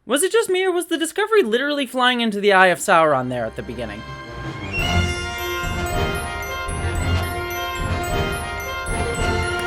Was it just me, or was the Discovery literally flying into the Eye of Sauron there at the beginning?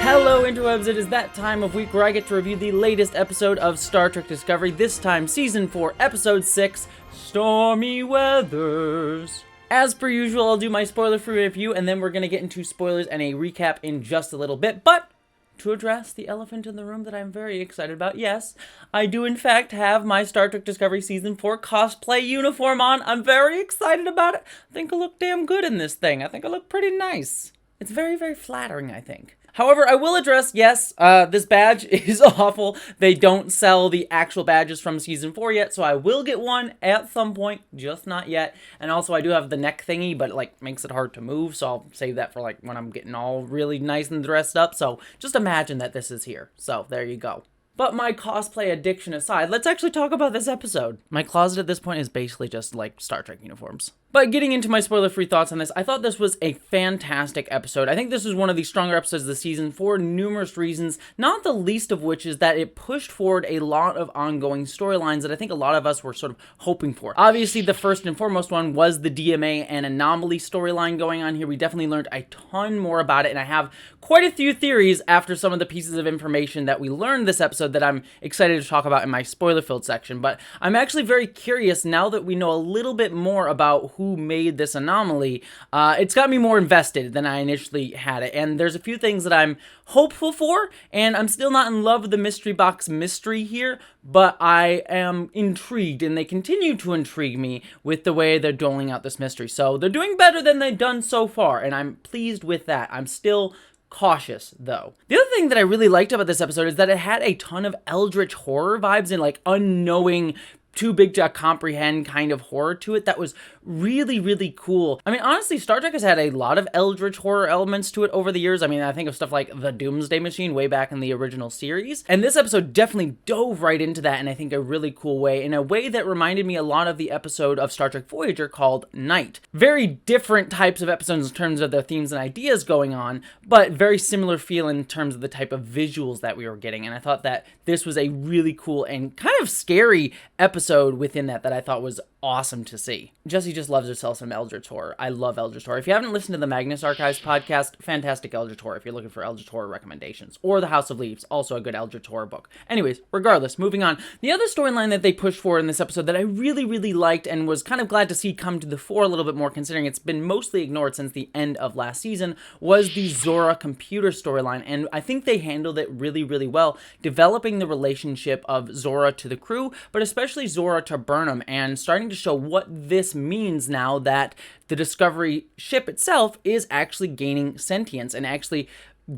Hello interwebs, it is that time of week where I get to review the latest episode of Star Trek Discovery, this time Season 4, Episode 6, Stormy Weathers. As per usual, I'll do my spoiler-free review, and then we're going to get into spoilers and a recap in just a little bit, but to address the elephant in the room that I'm very excited about, yes, I do in fact have my Star Trek Discovery Season 4 cosplay uniform on. I'm very excited about it. I think I look damn good in this thing. I think I look pretty nice. It's very, very flattering, I think. However, I will address, yes, this badge is awful. They don't sell the actual badges from Season 4 yet, so I will get one at some point, just not yet. And also, I do have the neck thingy, but it, makes it hard to move, so I'll save that for, when I'm getting all really nice and dressed up. So, just imagine that this is here. So, there you go. But my cosplay addiction aside, let's actually talk about this episode. My closet at this point is basically just, Star Trek uniforms. But getting into my spoiler-free thoughts on this, I thought this was a fantastic episode. I think this was one of the stronger episodes of the season for numerous reasons, not the least of which is that it pushed forward a lot of ongoing storylines that I think a lot of us were sort of hoping for. Obviously, the first and foremost one was the DMA and anomaly storyline going on here. We definitely learned a ton more about it, and I have quite a few theories after some of the pieces of information that we learned this episode that I'm excited to talk about in my spoiler-filled section. But I'm actually very curious now that we know a little bit more about who made this anomaly. It's got me more invested than I initially had it, and there's a few things that I'm hopeful for, and I'm still not in love with the mystery box mystery here, but I am intrigued, and they continue to intrigue me with the way they're doling out this mystery. So they're doing better than they've done so far, and I'm pleased with that. I'm still cautious, though. The other thing that I really liked about this episode is that it had a ton of eldritch horror vibes and unknowing, too big to comprehend kind of horror to it that was really, really cool. I mean, honestly, Star Trek has had a lot of eldritch horror elements to it over the years. I mean, I think of stuff like the Doomsday Machine way back in the original series, and this episode definitely dove right into that in, I think, a really cool way, in a way that reminded me a lot of the episode of Star Trek Voyager called Night. Very different types of episodes in terms of their themes and ideas going on, but very similar feel in terms of the type of visuals that we were getting, and I thought that this was a really cool and kind of scary episode within that I thought was awesome to see. Jessie just loves herself some eldritch horror. I love eldritch horror. If you haven't listened to the Magnus Archives podcast, fantastic eldritch horror if you're looking for eldritch horror recommendations. Or The House of Leaves, also a good eldritch horror book. Anyways, regardless, moving on. The other storyline that they pushed forward in this episode that I really, really liked and was kind of glad to see come to the fore a little bit more, considering it's been mostly ignored since the end of last season, was the Zora computer storyline, and I think they handled it really, really well, developing the relationship of Zora to the crew, but especially Zora to Burnham, and starting to show what this means now that the Discovery ship itself is actually gaining sentience and actually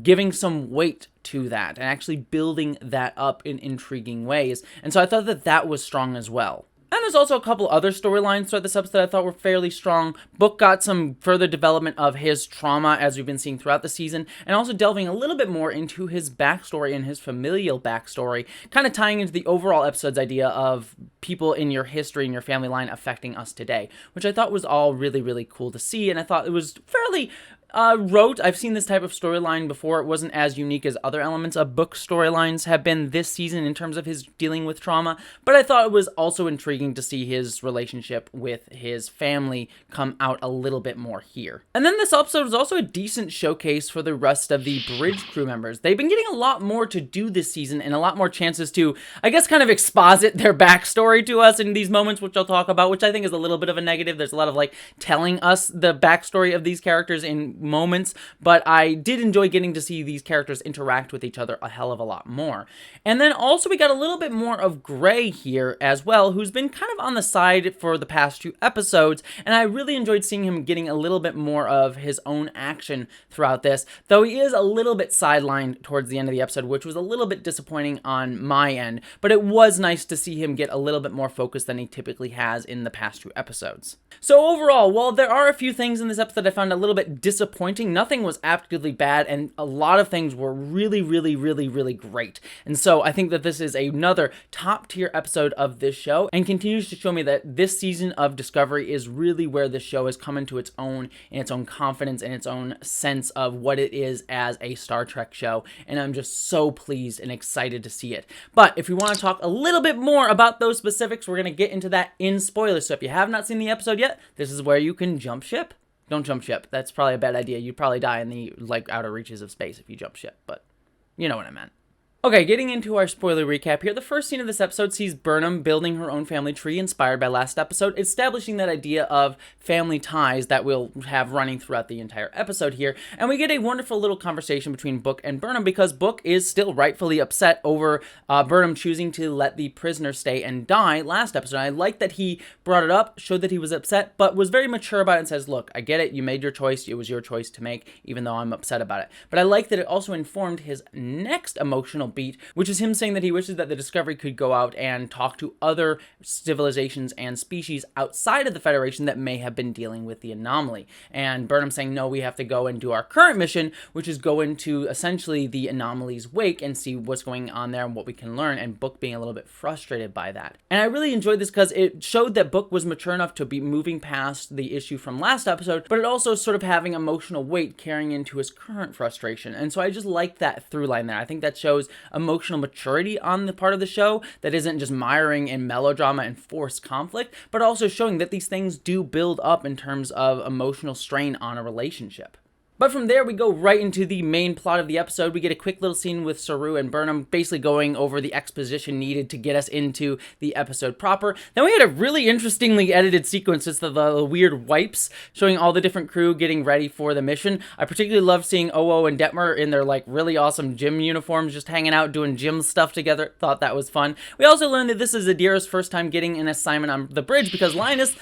giving some weight to that and actually building that up in intriguing ways. And so I thought that that was strong as well. And there's also a couple other storylines throughout this episode that I thought were fairly strong. Book got some further development of his trauma, as we've been seeing throughout the season, and also delving a little bit more into his backstory and his familial backstory, kind of tying into the overall episode's idea of people in your history and your family line affecting us today, which I thought was all really, really cool to see, and I thought it was fairly rote. I've seen this type of storyline before. It wasn't as unique as other elements of book storylines have been this season in terms of his dealing with trauma, but I thought it was also intriguing to see his relationship with his family come out a little bit more here. And then this episode was also a decent showcase for the rest of the bridge crew members. They've been getting a lot more to do this season and a lot more chances to, I guess, kind of exposit their backstory to us in these moments, which I'll talk about, which I think is a little bit of a negative. There's a lot of telling us the backstory of these characters in moments, but I did enjoy getting to see these characters interact with each other a hell of a lot more. And then also we got a little bit more of Gray here as well, who's been kind of on the side for the past 2 episodes, and I really enjoyed seeing him getting a little bit more of his own action throughout this, though he is a little bit sidelined towards the end of the episode, which was a little bit disappointing on my end, but it was nice to see him get a little bit more focus than he typically has in the past 2 episodes. So overall, while there are a few things in this episode I found a little bit disappointing disappointing. Nothing was actively bad, and a lot of things were really, really, really, really great. And so I think that this is another top tier episode of this show, and continues to show me that this season of Discovery is really where this show has come into its own, in its own confidence and its own sense of what it is as a Star Trek show. And I'm just so pleased and excited to see it. But if we want to talk a little bit more about those specifics, we're going to get into that in spoilers. So if you have not seen the episode yet, this is where you can jump ship. Don't jump ship. That's probably a bad idea. You'd probably die in the outer reaches of space if you jump ship, but you know what I meant. Okay, getting into our spoiler recap here, the first scene of this episode sees Burnham building her own family tree inspired by last episode, establishing that idea of family ties that we'll have running throughout the entire episode here, and we get a wonderful little conversation between Book and Burnham because Book is still rightfully upset over Burnham choosing to let the prisoner stay and die last episode. I like that he brought it up, showed that he was upset, but was very mature about it and says, look, I get it, you made your choice, it was your choice to make, even though I'm upset about it. But I like that it also informed his next emotional beat, which is him saying that he wishes that the Discovery could go out and talk to other civilizations and species outside of the Federation that may have been dealing with the anomaly. And Burnham saying, no, we have to go and do our current mission, which is go into essentially the anomaly's wake and see what's going on there and what we can learn, and Book being a little bit frustrated by that. And I really enjoyed this because it showed that Book was mature enough to be moving past the issue from last episode, but it also sort of having emotional weight carrying into his current frustration. And so I just liked that through line there. I think that shows emotional maturity on the part of the show that isn't just miring in melodrama and forced conflict, but also showing that these things do build up in terms of emotional strain on a relationship. But from there, we go right into the main plot of the episode. We get a quick little scene with Saru and Burnham basically going over the exposition needed to get us into the episode proper. Then we had a really interestingly edited sequence. It's the weird wipes showing all the different crew getting ready for the mission. I particularly loved seeing Oo and Detmer in their really awesome gym uniforms, just hanging out doing gym stuff together. Thought that was fun. We also learned that this is Adira's first time getting an assignment on the bridge because Linus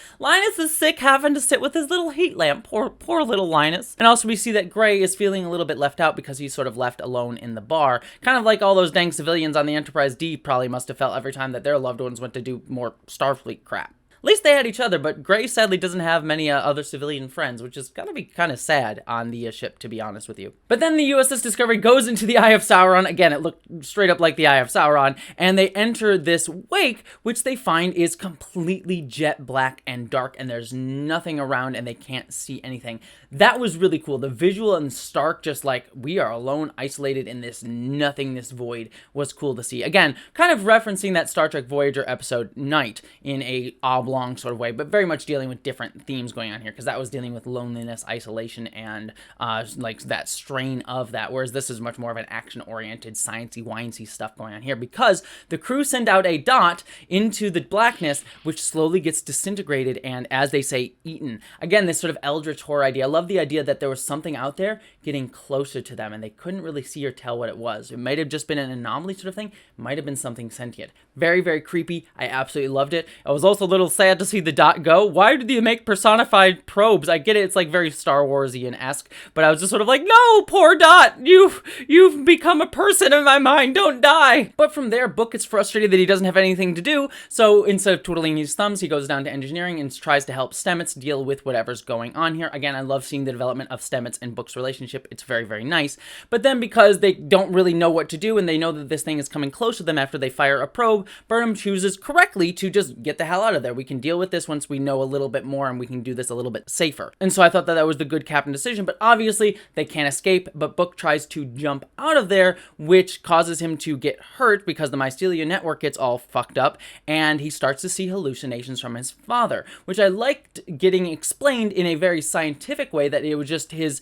is sick, having to sit with his little heat lamp. Poor little Linus. And also we see that Gray is feeling a little bit left out because he's sort of left alone in the bar. Kind of like all those dang civilians on the Enterprise D probably must have felt every time that their loved ones went to do more Starfleet crap. At least they had each other, but Gray sadly doesn't have many other civilian friends, which is gotta be kind of sad on the ship, to be honest with you. But then the USS Discovery goes into the Eye of Sauron. Again, it looked straight up like the Eye of Sauron, and they enter this wake, which they find is completely jet black and dark, and there's nothing around, and they can't see anything. That was really cool. The visual and stark, just like, we are alone, isolated in this nothingness void, was cool to see. Again, kind of referencing that Star Trek Voyager episode, Night, in a oblong sort of way, but very much dealing with different themes going on here, because that was dealing with loneliness, isolation, and that strain of that, whereas this is much more of an action-oriented, sciencey, wincy stuff going on here, because the crew send out a dot into the blackness, which slowly gets disintegrated and, as they say, eaten. Again, this sort of eldritch horror idea. I love the idea that there was something out there getting closer to them, and they couldn't really see or tell what it was. It might have just been an anomaly sort of thing, might have been something sentient. Very, very creepy. I absolutely loved it. I was also a little sad to see the dot go. Why did you make personified probes? I get it, it's very Star Wars-ian-esque, but I was just sort of like, no, poor Dot, you've become a person in my mind, don't die. But from there, Book gets frustrated that he doesn't have anything to do, so instead of twiddling his thumbs, he goes down to engineering and tries to help Stamets deal with whatever's going on here. Again, I love seeing the development of Stamets and Book's relationship. It's very, very nice. But then because they don't really know what to do and they know that this thing is coming close to them after they fire a probe, Burnham chooses correctly to just get the hell out of there. We can deal with this once we know a little bit more and we can do this a little bit safer. And so I thought that that was the good captain decision, but obviously they can't escape, but Book tries to jump out of there, which causes him to get hurt because the mycelial network gets all fucked up, and he starts to see hallucinations from his father, which I liked getting explained in a very scientific way, that it was just his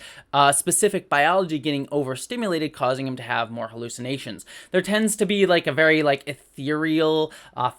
specific biology getting overstimulated, causing him to have more hallucinations. There tends to be a very ethereal,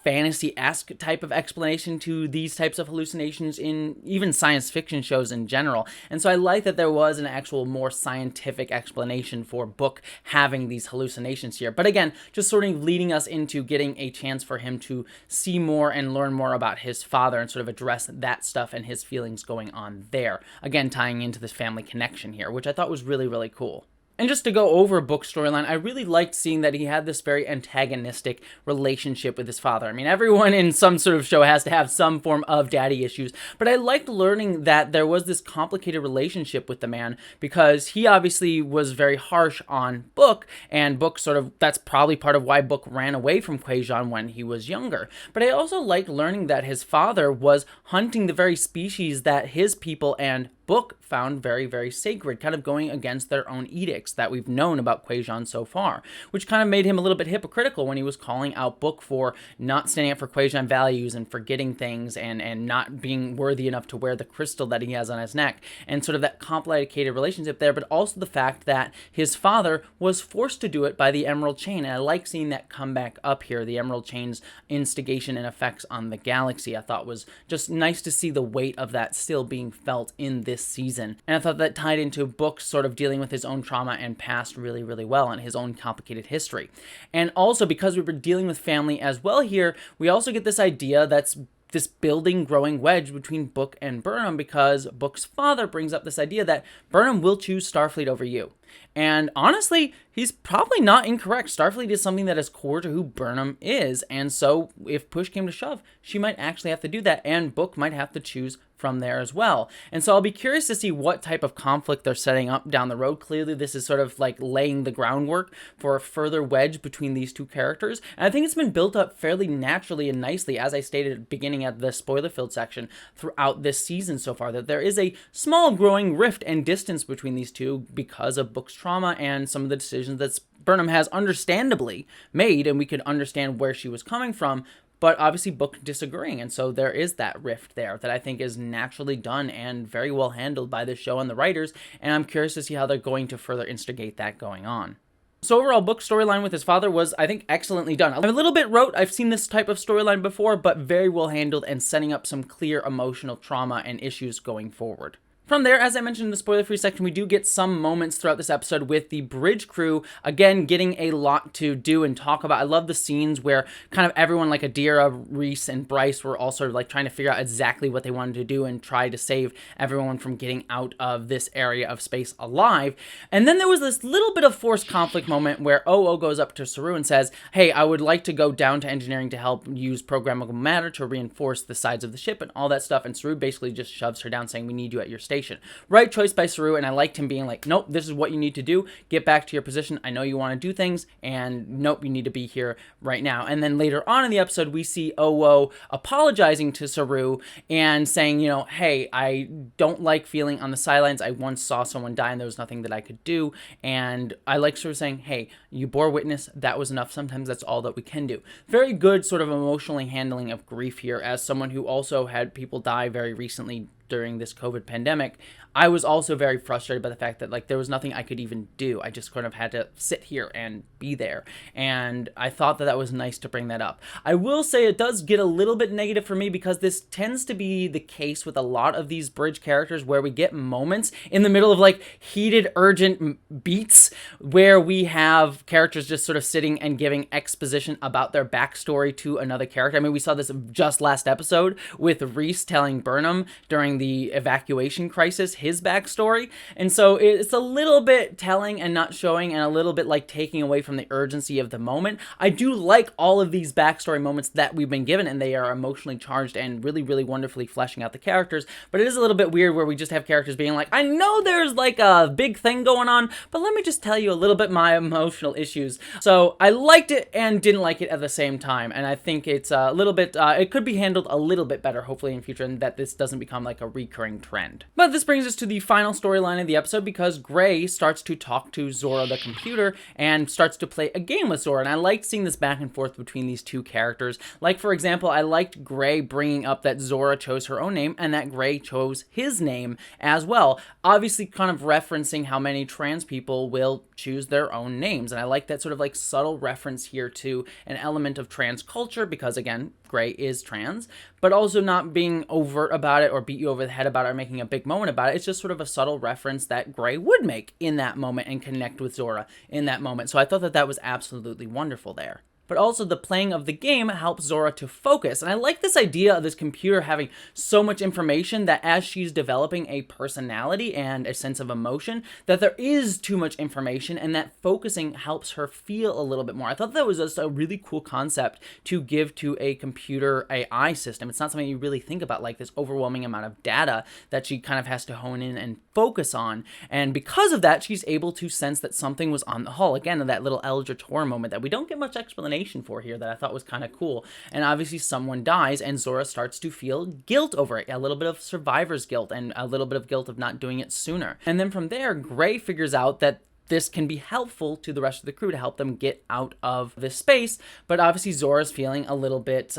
fantasy-esque type of explanation to these types of hallucinations in even science fiction shows in general, and so I like that there was an actual more scientific explanation for Book having these hallucinations here. But again, just sort of leading us into getting a chance for him to see more and learn more about his father and sort of address that stuff and his feelings going on there. Again, tying into this family connection here, which I thought was really, really cool. And just to go over Book's storyline, I really liked seeing that he had this very antagonistic relationship with his father. I mean, everyone in some sort of show has to have some form of daddy issues, but I liked learning that there was this complicated relationship with the man, because he obviously was very harsh on Book, and Book that's probably part of why Book ran away from Quajon when he was younger. But I also liked learning that his father was hunting the very species that his people and Book found very, very sacred, kind of going against their own edicts that we've known about Quajon so far, which kind of made him a little bit hypocritical when he was calling out Book for not standing up for Quajon values and forgetting things and not being worthy enough to wear the crystal that he has on his neck, and sort of that complicated relationship there, but also the fact that his father was forced to do it by the Emerald Chain, and I like seeing that come back up here, the Emerald Chain's instigation and effects on the galaxy. I thought was just nice to see the weight of that still being felt in this season. And I thought that tied into Book sort of dealing with his own trauma and past really, really well, and his own complicated history. And also, because we were dealing with family as well here, we also get this idea that's this building, growing wedge between Book and Burnham, because Book's father brings up this idea that Burnham will choose Starfleet over you. And honestly, he's probably not incorrect. Starfleet is something that is core to who Burnham is, and so if push came to shove, she might actually have to do that, and Book might have to choose from there as well. And so I'll be curious to see what type of conflict they're setting up down the road. Clearly, this is sort of like laying the groundwork for a further wedge between these two characters. And I think it's been built up fairly naturally and nicely, as I stated at the beginning of the spoiler-filled section, throughout this season so far, that there is a small growing rift and distance between these two because of Book's trauma and some of the decisions that Burnham has understandably made, and we could understand where she was coming from, but obviously Book disagreeing, and so there is that rift there that I think is naturally done and very well handled by the show and the writers, and I'm curious to see how they're going to further instigate that going on. So overall, Book's storyline with his father was, I think, excellently done. I'm a little bit rote, I've seen this type of storyline before, but very well handled and setting up some clear emotional trauma and issues going forward. From there, as I mentioned in the spoiler-free section, we do get some moments throughout this episode with the bridge crew, again, getting a lot to do and talk about. I love the scenes where kind of everyone, like Adira, Reese, and Bryce, were all sort of like trying to figure out exactly what they wanted to do and try to save everyone from getting out of this area of space alive. And then there was this little bit of forced conflict moment where OO goes up to Saru and says, hey, I would like to go down to engineering to help use programmable matter to reinforce the sides of the ship and all that stuff, and Saru basically just shoves her down saying, we need you at your station. Right choice by Saru, and I liked him being like, nope, this is what you need to do. Get back to your position. I know you want to do things, and nope, you need to be here right now. And then later on in the episode, we see Owo apologizing to Saru and saying, hey, I don't like feeling on the sidelines. I once saw someone die, and there was nothing that I could do. And I like Saru saying, hey, you bore witness. That was enough. Sometimes that's all that we can do. Very good sort of emotionally handling of grief here, as someone who also had people die very recently during this COVID pandemic. I was also very frustrated by the fact that there was nothing I could even do. I just kind of had to sit here and be there. And I thought that was nice to bring that up. I will say it does get a little bit negative for me, because this tends to be the case with a lot of these bridge characters where we get moments in the middle of heated, urgent beats where we have characters just sort of sitting and giving exposition about their backstory to another character. I mean, we saw this just last episode with Reese telling Burnham during the evacuation crisis his backstory, and so it's a little bit telling and not showing, and a little bit taking away from the urgency of the moment. I do like all of these backstory moments that we've been given, and they are emotionally charged and really, really wonderfully fleshing out the characters, but it is a little bit weird where we just have characters being like, I know there's a big thing going on, but let me just tell you a little bit my emotional issues. So I liked it and didn't like it at the same time, and I think it's a little bit, it could be handled a little bit better, hopefully in future, and that this doesn't become a recurring trend. But this brings us to the final storyline of the episode, because Gray starts to talk to Zora the computer and starts to play a game with Zora, and I liked seeing this back and forth between these two characters. For example, I liked Gray bringing up that Zora chose her own name and that Gray chose his name as well, obviously kind of referencing how many trans people will choose their own names, and I like that sort of subtle reference here to an element of trans culture, because again, Gray is trans, but also not being overt about it or beat you over the head about it or making a big moment about it. It's just sort of a subtle reference that Gray would make in that moment and connect with Zora in that moment. So I thought that was absolutely wonderful there. but also the playing of the game helps Zora to focus. And I like this idea of this computer having so much information that as she's developing a personality and a sense of emotion, that there is too much information and that focusing helps her feel a little bit more. I thought that was just a really cool concept to give to a computer AI system. It's not something you really think about, like this overwhelming amount of data that she kind of has to hone in and focus on. And because of that, she's able to sense that something was on the hull. Again, that little eldritch horror moment that we don't get much explanation for here that I thought was kind of cool. And obviously someone dies and Zora starts to feel guilt over it, a little bit of survivor's guilt and a little bit of guilt of not doing it sooner. And then from there, Gray figures out that this can be helpful to the rest of the crew to help them get out of this space, but obviously Zora's feeling a little bit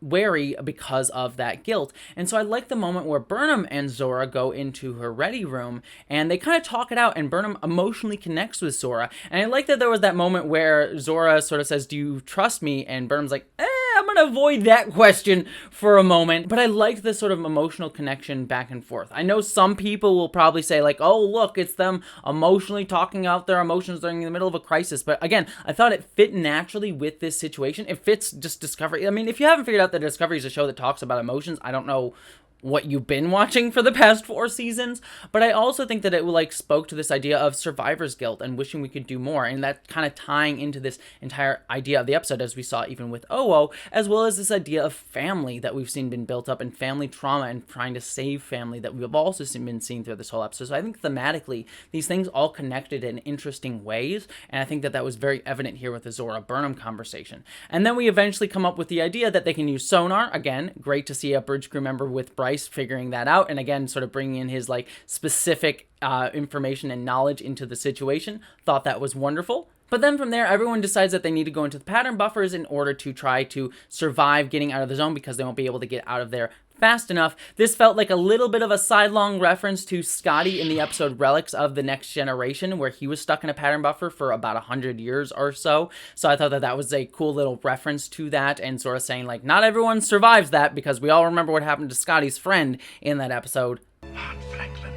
wary because of that guilt. And so I like the moment where Burnham and Zora go into her ready room and they kind of talk it out, and Burnham emotionally connects with Zora. And I like that there was that moment where Zora sort of says, "Do you trust me?" And Burnham's like, I'm gonna avoid that question for a moment. But I like this sort of emotional connection back and forth. I know some people will probably say like, oh look, it's them emotionally talking out their emotions during the middle of a crisis. But again, I thought it fit naturally with this situation. It fits just Discovery. I mean, if you haven't figured out that Discovery is a show that talks about emotions, I don't know what you've been watching for the past 4 seasons, but I also think that it like spoke to this idea of survivor's guilt and wishing we could do more, and that kind of tying into this entire idea of the episode, as we saw even with Oo, as well as this idea of family that we've seen been built up and family trauma and trying to save family that we've also been seeing through this whole episode. So I think thematically these things all connected in interesting ways, and I think that that was very evident here with the Zora Burnham conversation. And then we eventually come up with the idea that they can use sonar. Again, great to see a bridge crew member with Bryce figuring that out, and again sort of bringing in his like specific information and knowledge into the situation. Thought that was wonderful. But then from there, everyone decides that they need to go into the pattern buffers in order to try to survive getting out of the zone, because they won't be able to get out of there fast enough. This felt like a little bit of a sidelong reference to Scotty in the episode Relics of the Next Generation, where he was stuck in a pattern buffer for about 100 years or so. So I thought that that was a cool little reference to that, and sort of saying like, not everyone survives that, because we all remember what happened to Scotty's friend in that episode. Lord Franklin,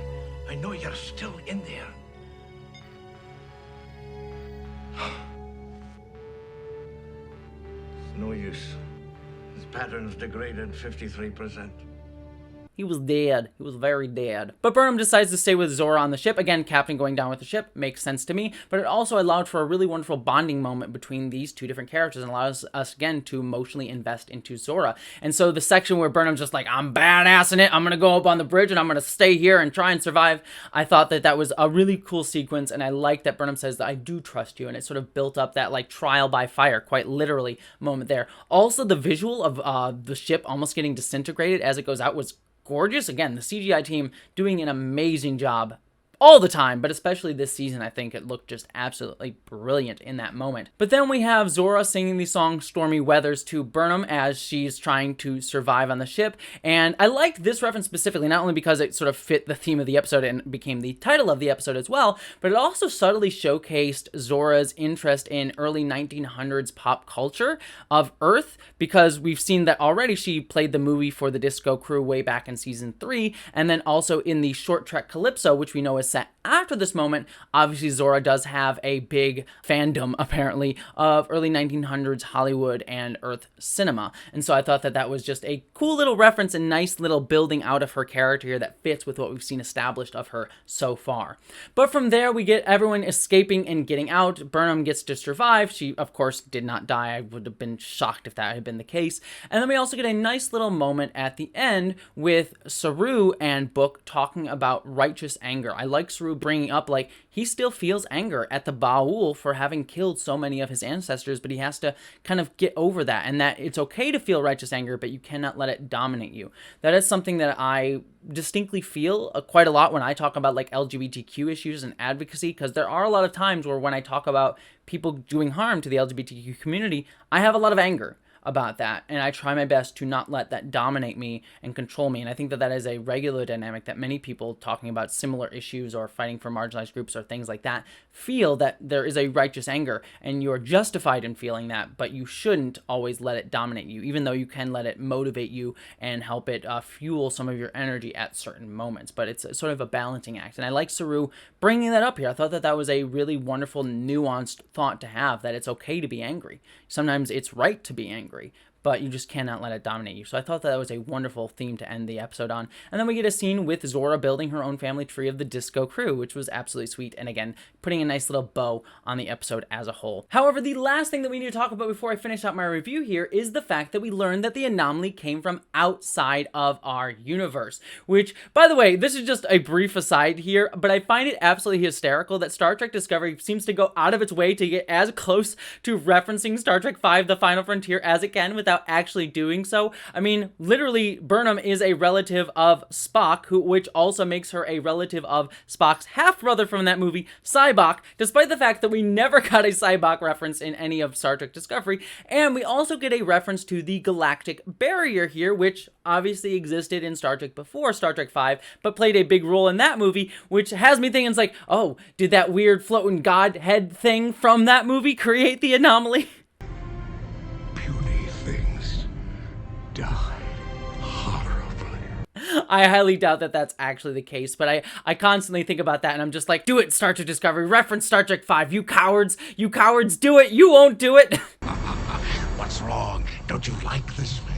I know you're still in there. It's no use. His pattern's degraded 53%. He was dead. He was very dead. But Burnham decides to stay with Zora on the ship. Again, Captain going down with the ship makes sense to me, but it also allowed for a really wonderful bonding moment between these two different characters and allows us, again, to emotionally invest into Zora. And so the section where Burnham's just like, I'm badassing it, I'm gonna go up on the bridge and I'm gonna stay here and try and survive, I thought that that was a really cool sequence, and I like that Burnham says that I do trust you, and it sort of built up that like trial by fire, quite literally, moment there. Also, the visual of the ship almost getting disintegrated as it goes out was gorgeous. Again, the CGI team doing an amazing job all the time, but especially this season, I think it looked just absolutely brilliant in that moment. But then we have Zora singing the song Stormy Weathers to Burnham as she's trying to survive on the ship, and I liked this reference specifically, not only because it sort of fit the theme of the episode and became the title of the episode as well, but it also subtly showcased Zora's interest in early 1900s pop culture of Earth, because we've seen that already she played the movie for the Disco Crew way back in season 3, and then also in the short trek Calypso, which we know is set after this moment. Obviously, Zora does have a big fandom, apparently, of early 1900s Hollywood and Earth cinema. And so I thought that that was just a cool little reference and nice little building out of her character here that fits with what we've seen established of her so far. But from there, we get everyone escaping and getting out. Burnham gets to survive. She, of course, did not die. I would have been shocked if that had been the case. And then we also get a nice little moment at the end with Saru and Book talking about righteous anger. I like Saru bringing up like he still feels anger at the Ba'ul for having killed so many of his ancestors, but he has to kind of get over that, and that it's okay to feel righteous anger, but you cannot let it dominate you. That is something that I distinctly feel quite a lot when I talk about like LGBTQ issues and advocacy, because there are a lot of times where when I talk about people doing harm to the LGBTQ community, I have a lot of anger. about that, and I try my best to not let that dominate me and control me. And I think that that is a regular dynamic that many people talking about similar issues or fighting for marginalized groups or things like that feel, that there is a righteous anger and you're justified in feeling that, but you shouldn't always let it dominate you, even though you can let it motivate you and help it fuel some of your energy at certain moments. But it's sort of a balancing act, and I like Saru bringing that up here. I thought that that was a really wonderful, nuanced thought to have, that it's okay to be angry. Sometimes it's right to be angry, but you just cannot let it dominate you. So I thought that was a wonderful theme to end the episode on. And then we get a scene with Zora building her own family tree of the Disco Crew, which was absolutely sweet, and again, putting a nice little bow on the episode as a whole. However, the last thing that we need to talk about before I finish out my review here is the fact that we learned that the anomaly came from outside of our universe, which, by the way, this is just a brief aside here, but I find it absolutely hysterical that Star Trek Discovery seems to go out of its way to get as close to referencing Star Trek V, The Final Frontier, as it can without actually doing so. I mean, literally, Burnham is a relative of Spock, which also makes her a relative of Spock's half-brother from that movie, Sybok, despite the fact that we never got a Sybok reference in any of Star Trek Discovery. And we also get a reference to the galactic barrier here, which obviously existed in Star Trek before Star Trek V, but played a big role in that movie, which has me thinking, it's like, oh, did that weird floating godhead thing from that movie create the anomaly? Die horribly. I highly doubt that that's actually the case, but I constantly think about that, and I'm just like, do it, Star Trek Discovery, reference Star Trek V, you cowards, do it, you won't do it. What's wrong? Don't you like this place?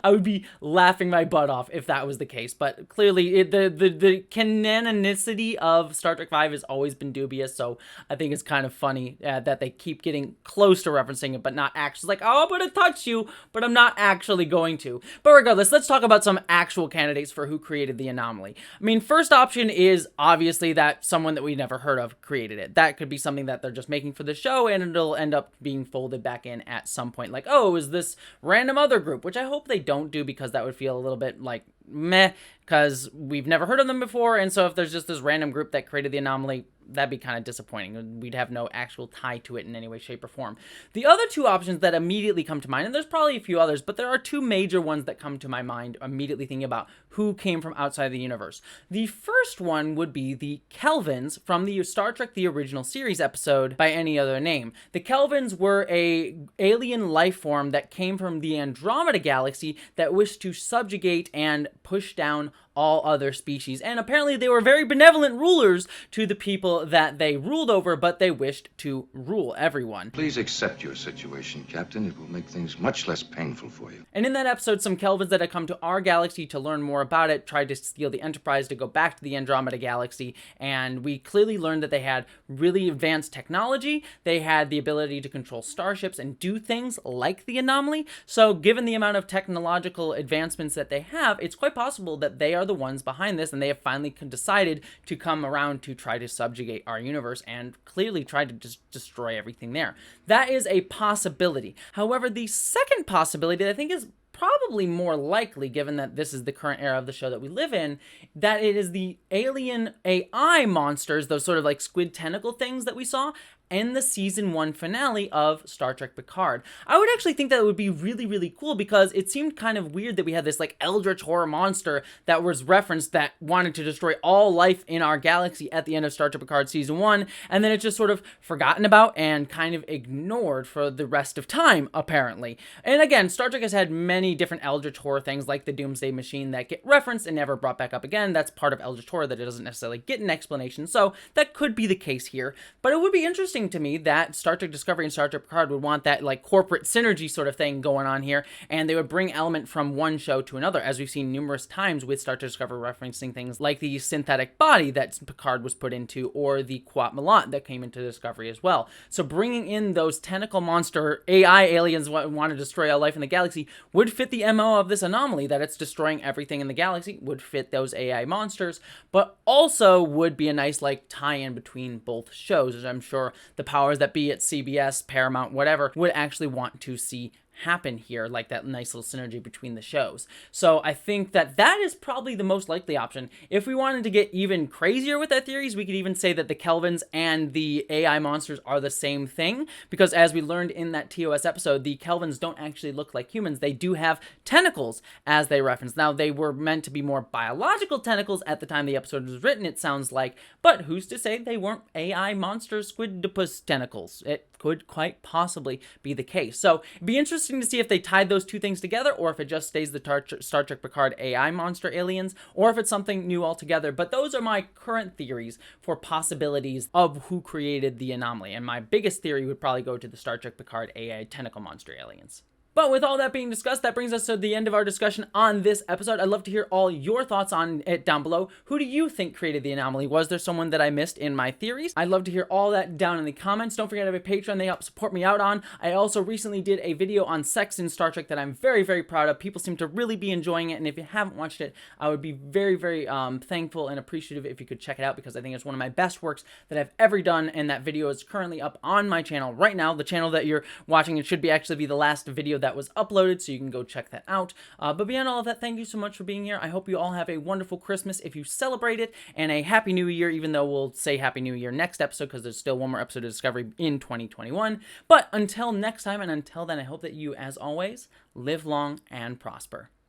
I would be laughing my butt off if that was the case, but clearly the canonicity of Star Trek V has always been dubious, so I think it's kind of funny that they keep getting close to referencing it, but not actually. Like, oh, I'm gonna touch you, but I'm not actually going to. But regardless, let's talk about some actual candidates for who created the anomaly. I mean, first option is obviously that someone that we never heard of created it. That could be something that they're just making for the show, and it'll end up being folded back in at some point. Like, oh, is this random other group, which I hope they don't do, because that would feel a little bit like meh, because we've never heard of them before, and so if there's just this random group that created the anomaly, that'd be kind of disappointing. We'd have no actual tie to it in any way, shape, or form. The other two options that immediately come to mind, and there's probably a few others, but there are two major ones that come to my mind immediately thinking about who came from outside the universe. The first one would be the Kelvins from the Star Trek The Original Series episode By Any Other Name. The Kelvins were a alien life form that came from the Andromeda Galaxy that wished to subjugate and push down all other species, and apparently they were very benevolent rulers to the people that they ruled over, but they wished to rule everyone. Please accept your situation, Captain. It will make things much less painful for you. And in that episode, some Kelvins that had come to our galaxy to learn more about it tried to steal the Enterprise to go back to the Andromeda Galaxy, and we clearly learned that they had really advanced technology. They had the ability to control starships and do things like the anomaly. So given the amount of technological advancements that they have, it's quite possible that they are the ones behind this, and they have finally decided to come around to try to subjugate our universe and clearly try to just destroy everything there. That is a possibility. However, the second possibility that I think is probably more likely, given that this is the current era of the show that we live in, that it is the alien AI monsters, those sort of like squid tentacle things that we saw in the season 1 finale of Star Trek Picard. I would actually think that it would be really, really cool, because it seemed kind of weird that we had this like eldritch horror monster that was referenced that wanted to destroy all life in our galaxy at the end of Star Trek Picard season 1, and then it's just sort of forgotten about and kind of ignored for the rest of time, apparently. And again, Star Trek has had many different eldritch horror things like the Doomsday Machine that get referenced and never brought back up again. That's part of eldritch horror that it doesn't necessarily get an explanation, so that could be the case here. But it would be interesting to me that Star Trek Discovery and Star Trek Picard would want that like corporate synergy sort of thing going on here, and they would bring element from one show to another, as we've seen numerous times with Star Trek Discovery referencing things like the synthetic body that Picard was put into, or the Quat Malat that came into Discovery as well. So bringing in those tentacle monster AI aliens that want to destroy all life in the galaxy would fit the MO of this anomaly, that it's destroying everything in the galaxy, would fit those AI monsters, but also would be a nice like tie-in between both shows, as I'm sure the powers that be at CBS, Paramount, whatever, would actually want to see happen here, like that nice little synergy between the shows. So I think that is probably the most likely option. If we wanted to get even crazier with our theories, we could even say that the Kelvins and the AI monsters are the same thing, because as we learned in that TOS episode, the Kelvins don't actually look like humans. They do have tentacles, as they reference. Now, they were meant to be more biological tentacles at the time the episode was written, it sounds like, but who's to say they weren't AI monster squidopus tentacles? It could quite possibly be the case. So it'd be interesting to see if they tied those two things together, or if it just stays the Star Trek Picard AI monster aliens, or if it's something new altogether. But those are my current theories for possibilities of who created the anomaly. And my biggest theory would probably go to the Star Trek Picard AI tentacle monster aliens. But with all that being discussed, that brings us to the end of our discussion on this episode. I'd love to hear all your thoughts on it down below. Who do you think created the anomaly? Was there someone that I missed in my theories? I'd love to hear all that down in the comments. Don't forget I have a Patreon they help support me out on. I also recently did a video on sex in Star Trek that I'm very, very proud of. People seem to really be enjoying it, and if you haven't watched it, I would be very, very thankful and appreciative if you could check it out, because I think it's one of my best works that I've ever done, and that video is currently up on my channel right now. The channel that you're watching, it should actually be the last video that was uploaded, so you can go check that out. But beyond all of that, thank you so much for being here. I hope you all have a wonderful Christmas if you celebrate it, and a Happy New Year, even though we'll say Happy New Year next episode, because there's still one more episode of Discovery in 2021. But until next time, and until then, I hope that you, as always, live long and prosper.